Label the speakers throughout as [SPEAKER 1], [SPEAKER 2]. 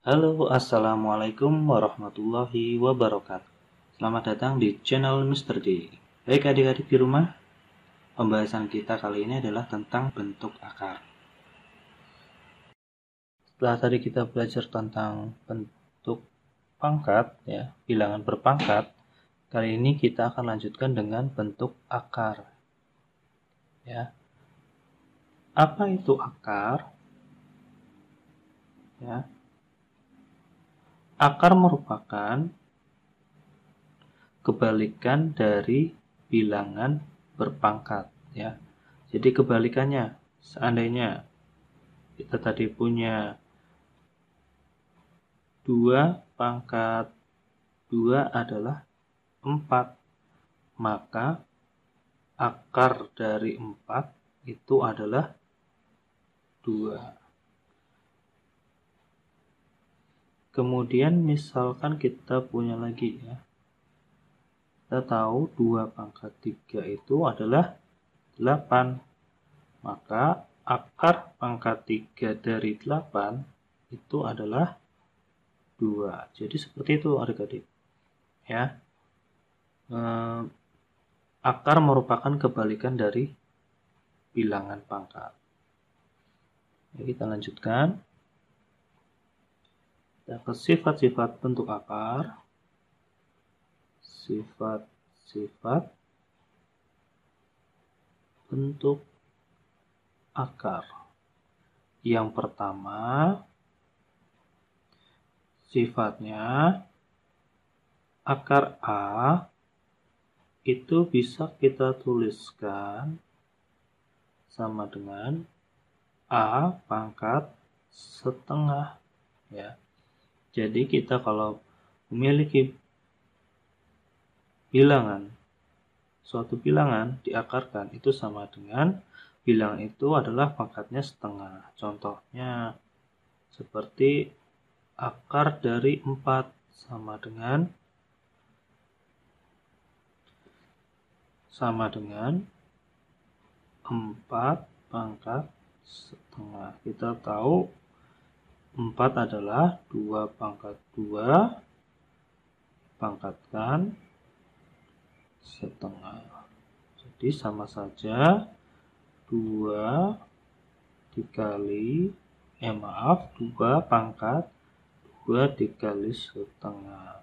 [SPEAKER 1] Halo, assalamualaikum warahmatullahi wabarakatuh. Selamat datang di channel Mr. D. Baik adik-adik di rumah, pembahasan kita kali ini adalah tentang bentuk akar. Setelah tadi kita belajar tentang bentuk pangkat, ya, bilangan berpangkat, kali ini kita akan lanjutkan dengan bentuk akar. Ya, apa itu akar? Ya, akar merupakan kebalikan dari bilangan berpangkat, ya. Jadi kebalikannya, seandainya kita tadi punya 2 pangkat 2 adalah 4, maka akar dari 4 itu adalah 2. Kemudian misalkan kita punya lagi, ya, kita tahu 2 pangkat 3 itu adalah 8, maka akar pangkat 3 dari 8 itu adalah 2. Jadi seperti itu adik-adik, ya. Akar merupakan kebalikan dari bilangan pangkat. Ya, kita lanjutkan. Kita ke sifat-sifat bentuk akar. Sifat-sifat bentuk akar. Yang pertama, sifatnya akar A itu bisa kita tuliskan sama dengan A pangkat setengah, ya. Jadi kita kalau memiliki suatu bilangan diakarkan itu sama dengan bilangan itu adalah pangkatnya setengah. Contohnya seperti akar dari 4 sama dengan 4 pangkat setengah. Kita tahu 4 adalah 2 pangkat 2 pangkatkan setengah. Jadi sama saja 2 pangkat 2 dikali setengah.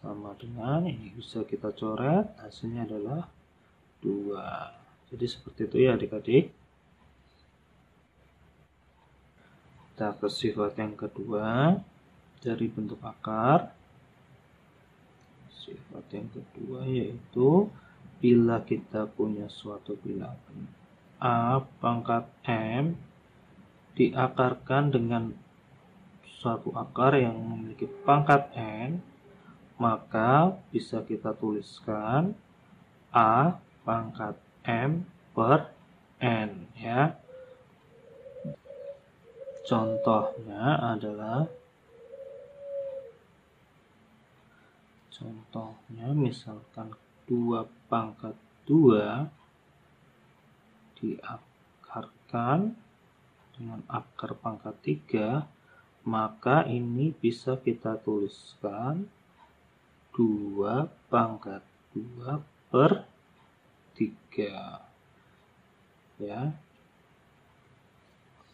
[SPEAKER 1] Sama dengan ini bisa kita coret, hasilnya adalah 2. Jadi seperti itu ya adik-adik. Kita ke sifat yang kedua dari bentuk akar. Sifat yang kedua yaitu bila kita punya suatu bilangan A pangkat M diakarkan dengan suatu akar yang memiliki pangkat N, maka bisa kita tuliskan A pangkat M per N, ya. Contohnya misalkan 2 pangkat 2 diakarkan dengan akar pangkat 3, maka ini bisa kita tuliskan 2 pangkat 2 per 3, ya.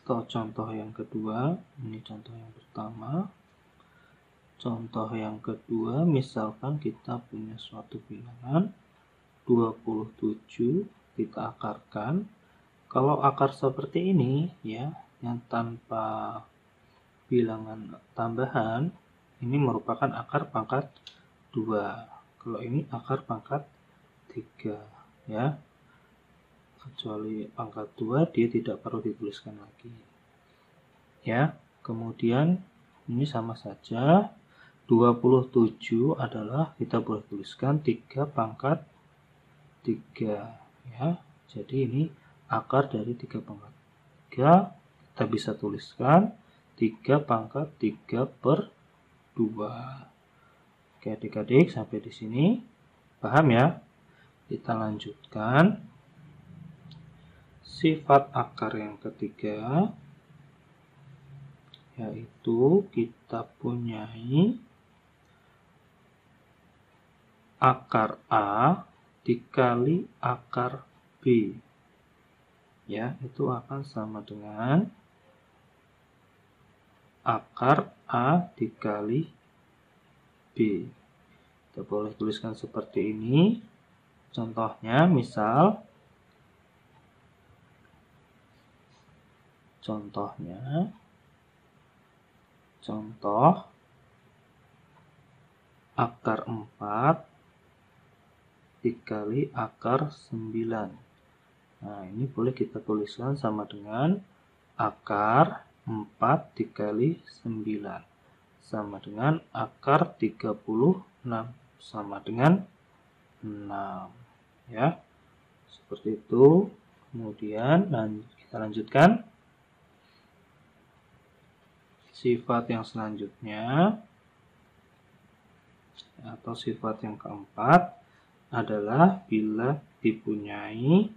[SPEAKER 1] Atau contoh yang kedua, ini contoh yang pertama. Contoh yang kedua, misalkan kita punya suatu bilangan 27 kita akarkan. Kalau akar seperti ini, ya, yang tanpa bilangan tambahan, ini merupakan akar pangkat 2. Kalau ini akar pangkat 3, ya. Kecuali pangkat 2 dia tidak perlu dituliskan lagi, ya. Kemudian ini sama saja 27 adalah kita boleh tuliskan 3 pangkat 3, ya. Jadi ini akar dari 3 pangkat 3, kita bisa tuliskan 3 pangkat 3 per 2. Oke adik-adik, sampai di sini paham ya? Kita lanjutkan. Sifat akar yang ketiga, yaitu kita punyai akar A dikali akar B. Ya, itu akan sama dengan akar A dikali B. Kita boleh tuliskan seperti ini. Contohnya, misal contoh akar 4 dikali akar 9. Nah, ini boleh kita tuliskan sama dengan akar 4 dikali 9 sama dengan akar 36 sama dengan 6. Ya, seperti itu. Kemudian kita lanjutkan. Sifat yang selanjutnya atau sifat yang keempat adalah bila dipunyai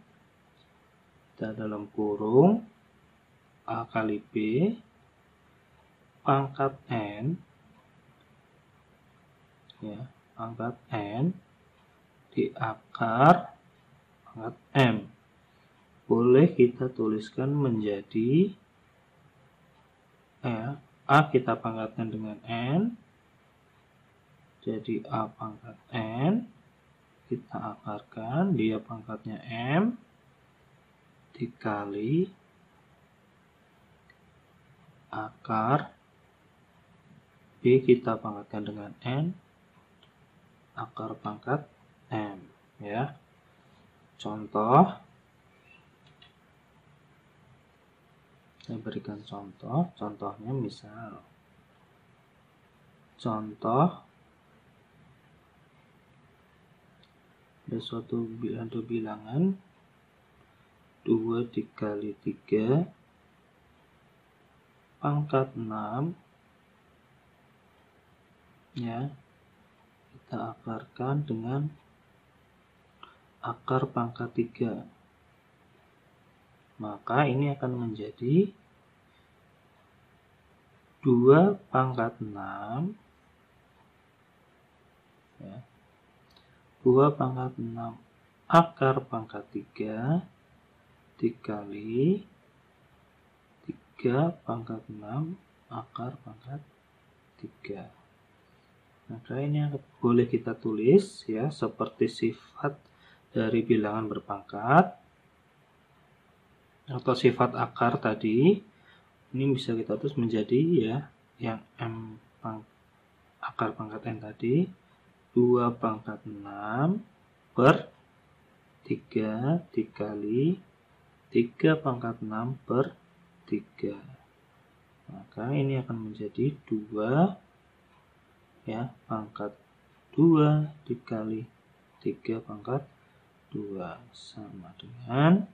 [SPEAKER 1] dalam kurung A kali B pangkat N, ya, pangkat N di akar pangkat M. Boleh kita tuliskan menjadi A kita pangkatkan dengan N, jadi A pangkat N, kita akarkan, dia pangkatnya M, dikali akar B kita pangkatkan dengan N, akar pangkat M. Ya, contoh, saya berikan contohnya misal, ada suatu bilangan 2 dikali 3 pangkat 6, ya, kita akarkan dengan akar pangkat 3. Maka ini akan menjadi 2 pangkat 6, ya, 2 pangkat 6 akar pangkat 3 dikali 3 pangkat 6 akar pangkat 3. Maka ini boleh kita tulis, ya, seperti sifat dari bilangan berpangkat atau sifat akar tadi. Ini bisa kita tulis menjadi, ya, yang M akar pangkat N tadi 2 pangkat 6 per 3 dikali 3 pangkat 6 per 3. Maka ini akan menjadi 2, ya, pangkat 2 dikali 3 pangkat 2 sama dengan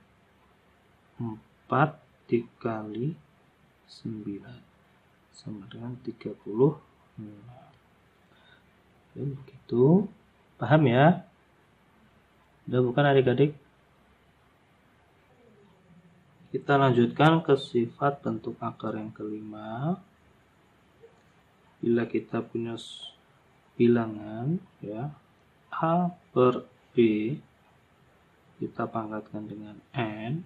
[SPEAKER 1] 4 dikali 9 sama dengan 36. Begitu. Paham ya? Udah bukan adik-adik? Kita lanjutkan ke sifat bentuk akar yang kelima. Bila kita punya bilangan, ya, A per B kita pangkatkan dengan N,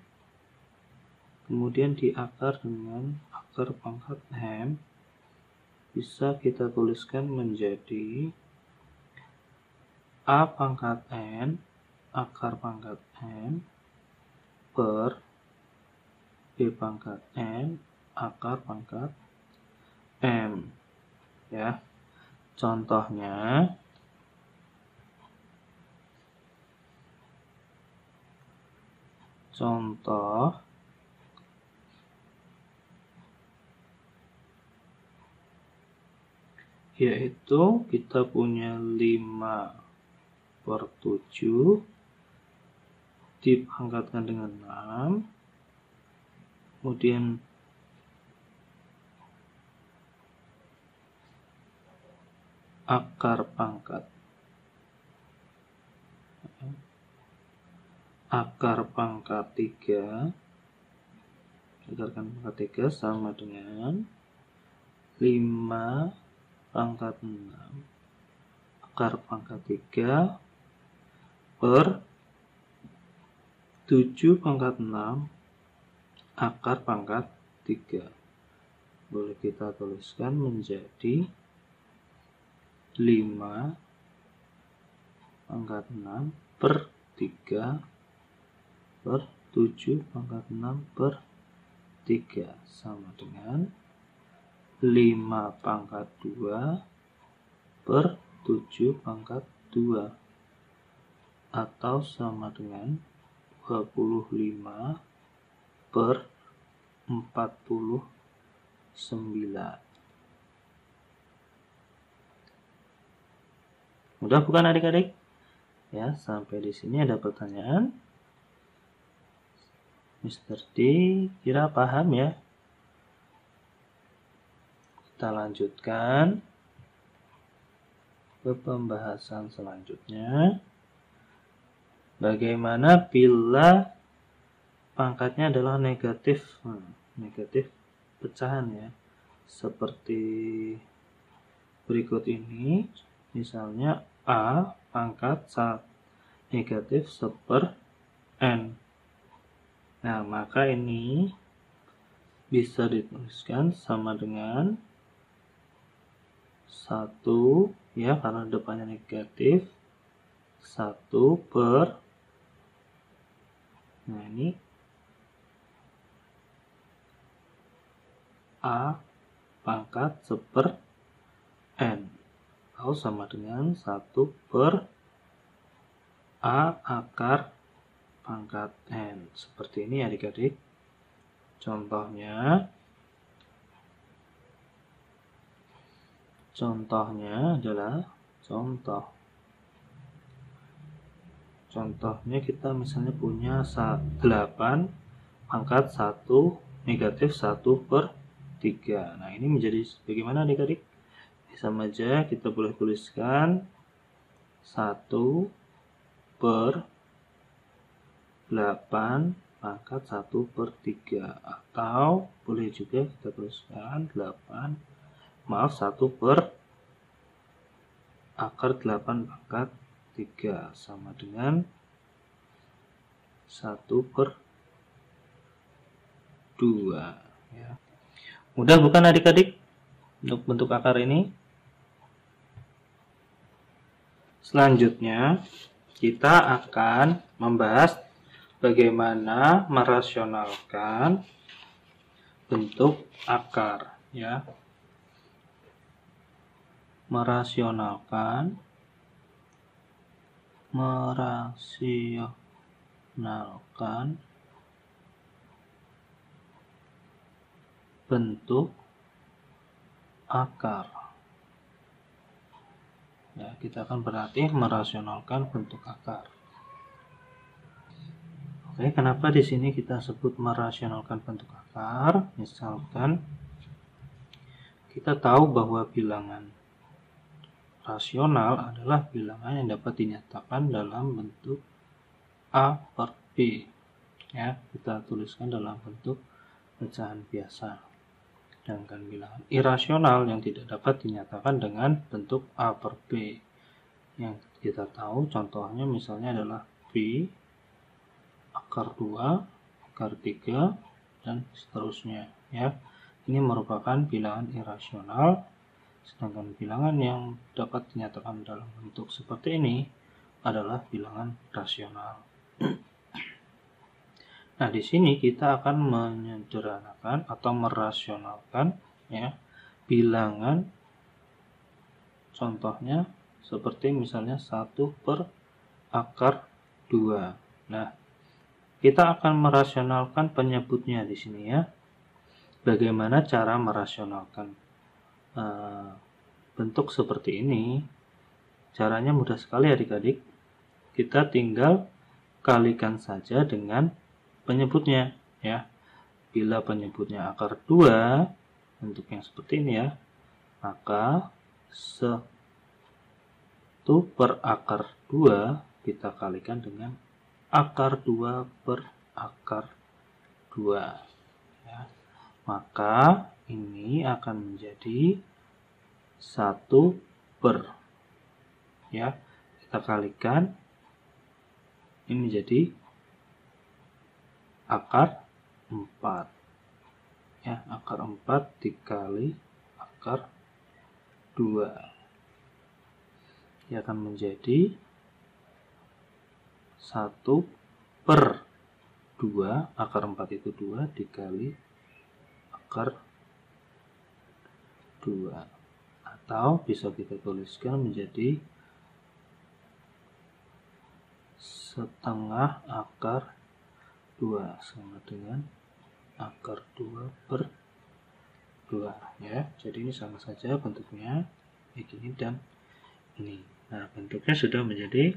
[SPEAKER 1] kemudian diakar dengan akar pangkat M, bisa kita tuliskan menjadi A pangkat N akar pangkat M per B pangkat N akar pangkat M. Ya, contohnya yaitu kita punya 5 per 7 dipangkatkan dengan 6, kemudian akar pangkat 3 sama dengan 5 pangkat 6 akar pangkat 3 per 7 pangkat 6 akar pangkat 3. Boleh kita tuliskan menjadi 5 pangkat 6 per 3 per 7 pangkat 6 per 3 sama dengan 5 pangkat 2 per 7 pangkat 2 atau sama dengan 25 per 49. Mudah bukan adik-adik? Ya, sampai di sini ada pertanyaan. Mr. D kira paham ya? Kita lanjutkan ke pembahasan selanjutnya. Bagaimana bila pangkatnya adalah negatif? Negatif pecahan ya. Seperti berikut ini. Misalnya A pangkat negatif 1/n. Nah, maka ini bisa dituliskan sama dengan 1 ya, karena depannya negatif, 1 per, nah ini A pangkat 1/n atau sama dengan 1 per A akar pangkat n. Seperti ini adik-adik. Contohnya adalah contohnya kita misalnya punya 8 pangkat 1 negatif 1 per 3. Nah, ini menjadi bagaimana adik-adik? Sama aja kita boleh tuliskan 1 per 8 pangkat 1 per 3 atau boleh juga kita tuliskan 1 per akar 8 pangkat 3 sama dengan 1 per 2 ya. Mudah bukan adik-adik untuk bentuk akar ini? Selanjutnya kita akan membahas bagaimana merasionalkan bentuk akar ya. Merasionalkan bentuk akar. Ya, kita akan berarti merasionalkan bentuk akar. Oke, kenapa di sini kita sebut merasionalkan bentuk akar? Misalkan kita tahu bahwa bilangan rasional adalah bilangan yang dapat dinyatakan dalam bentuk A per B. Ya, kita tuliskan dalam bentuk pecahan biasa. Sedangkan bilangan irasional yang tidak dapat dinyatakan dengan bentuk A per B. Yang kita tahu contohnya misalnya adalah B akar 2, akar 3, dan seterusnya. Ya, ini merupakan bilangan irasional. Sedangkan bilangan yang dapat dinyatakan dalam bentuk seperti ini adalah bilangan rasional. Nah, di sini kita akan menyederhanakan atau merasionalkan ya bilangan. Contohnya seperti misalnya 1 per akar 2. Nah, kita akan merasionalkan penyebutnya di sini ya. Bagaimana cara merasionalkan bentuk seperti ini? Caranya mudah sekali adik-adik. Kita tinggal kalikan saja dengan penyebutnya ya. Bila penyebutnya akar 2, bentuk yang seperti ini ya, maka 1 per akar 2 kita kalikan dengan akar 2 per akar 2 ya. Maka ini akan menjadi 1 per, ya, kita kalikan, ini menjadi akar 4, ya, akar 4 dikali akar 2, ya, akan menjadi 1 per 2, akar 4 itu 2 dikali akar 2, atau bisa kita tuliskan menjadi setengah akar 2 sama dengan akar 2 per 2, ya. Jadi ini sama saja bentuknya, ini dan ini. Nah, bentuknya sudah menjadi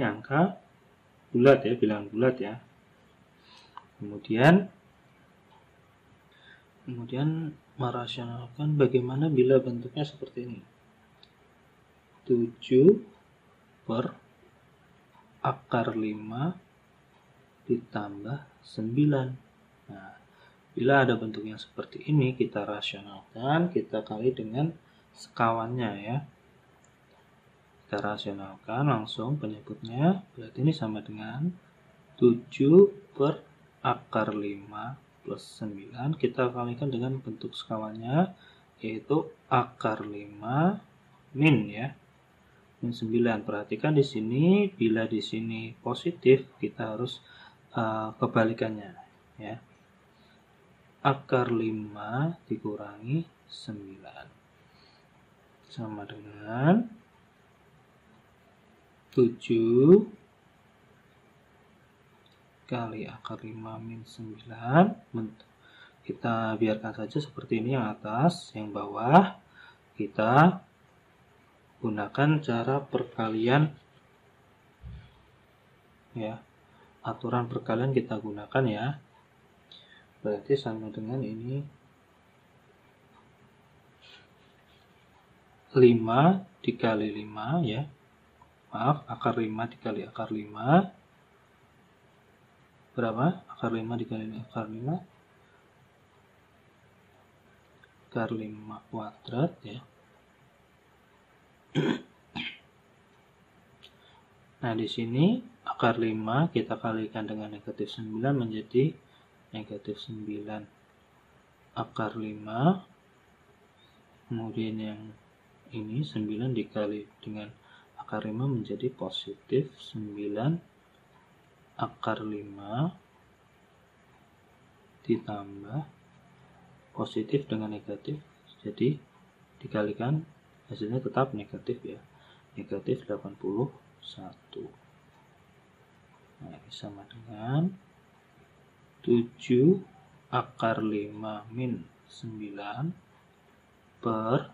[SPEAKER 1] angka bulat, ya, bilangan bulat, ya. Kemudian merasionalkan bagaimana bila bentuknya seperti ini. 7 per akar 5 ditambah 9. Nah, bila ada bentuk yang seperti ini, kita rasionalkan, kita kali dengan sekawannya, ya. Kita rasionalkan langsung penyebutnya, berarti ini sama dengan 7 per akar 5 plus 9, kita kalikan dengan bentuk sekawannya, yaitu akar 5 min, ya, min 9. Perhatikan di sini, bila di sini positif, kita harus kebalikannya, ya. Akar 5 dikurangi 9 sama dengan 7 kali akar 5 min 9. Kita biarkan saja seperti ini yang atas, yang bawah kita gunakan cara perkalian, ya. Aturan perkalian kita gunakan, ya. Berarti sama dengan ini 5 dikali 5, ya. Maaf, akar 5 dikali akar 5. Berapa? Akar 5 dikali akar 5. Akar 5 kuadrat, ya. Nah, di sini akar 5 kita kalikan dengan negatif 9 menjadi negatif 9 akar 5. Kemudian yang ini 9 dikali dengan akar 5 menjadi positif 9 akar 5 ditambah positif dengan negatif, jadi dikalikan hasilnya tetap negatif, ya, negatif 81. Nah, ini sama dengan 7 akar 5 min 9 per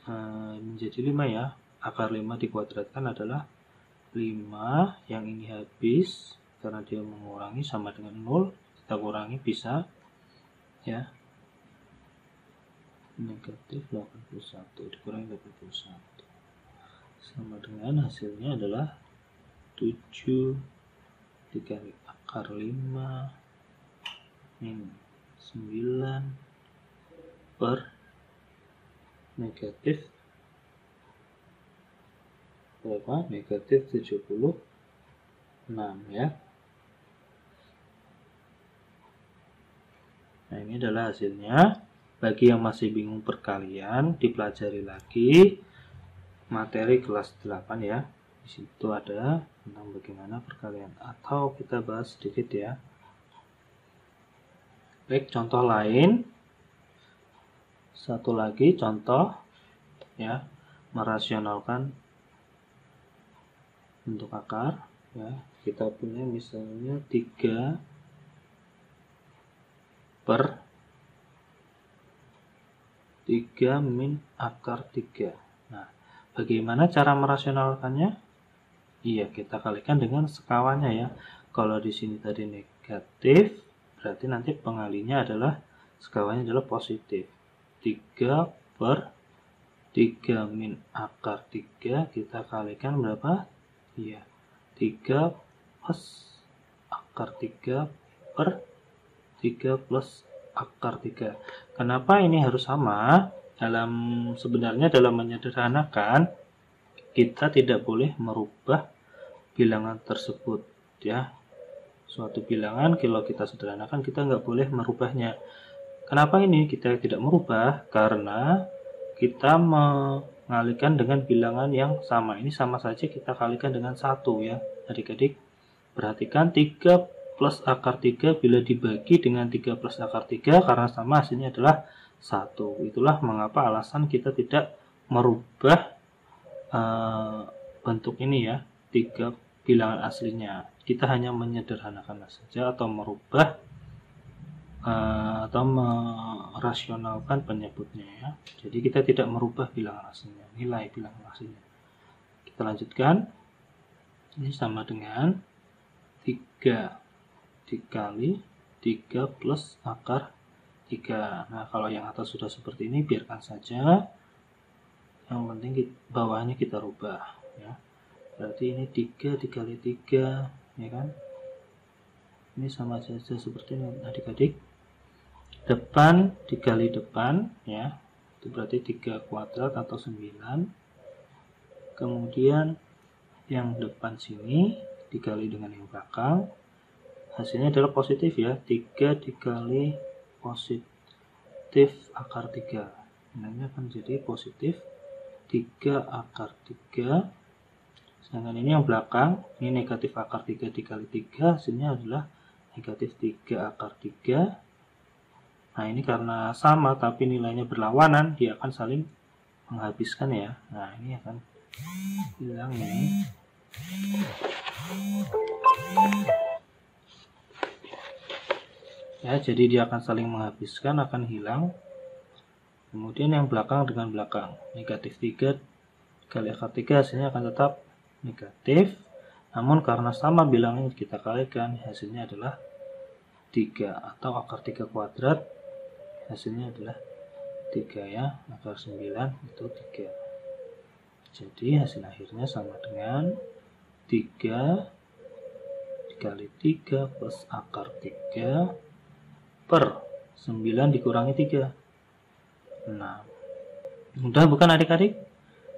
[SPEAKER 1] menjadi 5, ya. Akar 5 dikuadratkan adalah 5, yang ini habis karena dia mengurangi sama dengan 0, kita kurangi bisa, ya, negatif 81 dikurangi 81 sama dengan hasilnya adalah 7 dikali akar 5 min 9 per negatif berapa? Negatif 76, ya. Nah, ini adalah hasilnya. Bagi yang masih bingung perkalian, dipelajari lagi materi kelas 8, ya. Di situ ada tentang bagaimana perkalian, atau kita bahas sedikit, ya. Baik, contoh lain. Satu lagi contoh, ya, merasionalkan bentuk akar, ya. Kita punya misalnya 3 per 3 min akar 3. Nah, bagaimana cara merasionalkannya? Iya, kita kalikan dengan sekawannya, ya. Kalau di sini tadi negatif, berarti nanti pengalinya adalah sekawannya adalah positif. 3 per 3 min akar 3, kita kalikan berapa? Iya, 3 plus akar 3 per 3 plus akar 3. Kenapa ini harus sama? Sebenarnya dalam menyederhanakan, kita tidak boleh merubah bilangan tersebut, ya. Suatu bilangan kalau kita sederhanakan, kita nggak boleh merubahnya. Kenapa ini kita tidak merubah? Karena kita mengalihkan dengan bilangan yang sama. Ini sama saja kita kalikan dengan 1, ya. Adik-adik, perhatikan 3 plus akar 3 bila dibagi dengan 3 plus akar 3, karena sama hasilnya adalah 1. Itulah mengapa alasan kita tidak merubah bentuk ini, ya, 3 bilangan aslinya. Kita hanya menyederhanakan saja atau merubah atau merasionalkan penyebutnya, ya. Jadi kita tidak merubah bilangan aslinya, nilai bilangan aslinya. Kita lanjutkan. Ini sama dengan 3 dikali 3 plus akar 3. Nah, kalau yang atas sudah seperti ini, biarkan saja. Yang penting bawahnya kita rubah, ya. Berarti ini 3 dikali 3, ya kan? Ini sama saja seperti ini, adik-adik. Depan dikali depan, ya. Itu berarti 3 kuadrat atau 9. Kemudian yang depan sini dikali dengan yang belakang. Hasilnya adalah positif, ya. 3 dikali positif akar 3. Ini akan jadi positif 3 akar 3. Sedangkan ini yang belakang, ini negatif akar 3 dikali 3, hasilnya adalah negatif 3 akar 3. Nah, ini karena sama tapi nilainya berlawanan, dia akan saling menghabiskan, ya. Nah, ini akan hilang ini. Ya, jadi dia akan saling menghabiskan, akan hilang. Kemudian yang belakang dengan belakang, negatif 3 kali akar 3, hasilnya akan tetap negatif. Namun karena sama bilangnya kita kalikan, hasilnya adalah 3 atau akar 3 kuadrat, hasilnya adalah 3, ya. Akar 9 itu 3. Jadi hasil akhirnya sama dengan 3 dikali 3 plus akar 3 per 9 dikurangi 3. Nah, mudah bukan adik-adik?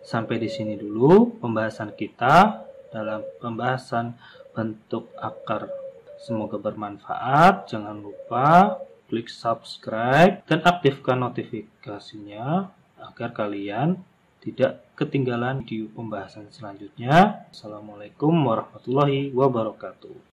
[SPEAKER 1] Sampai di sini dulu pembahasan kita dalam pembahasan bentuk akar. Semoga bermanfaat. Jangan lupa klik subscribe dan aktifkan notifikasinya agar kalian tidak ketinggalan di pembahasan selanjutnya. Assalamualaikum warahmatullahi wabarakatuh.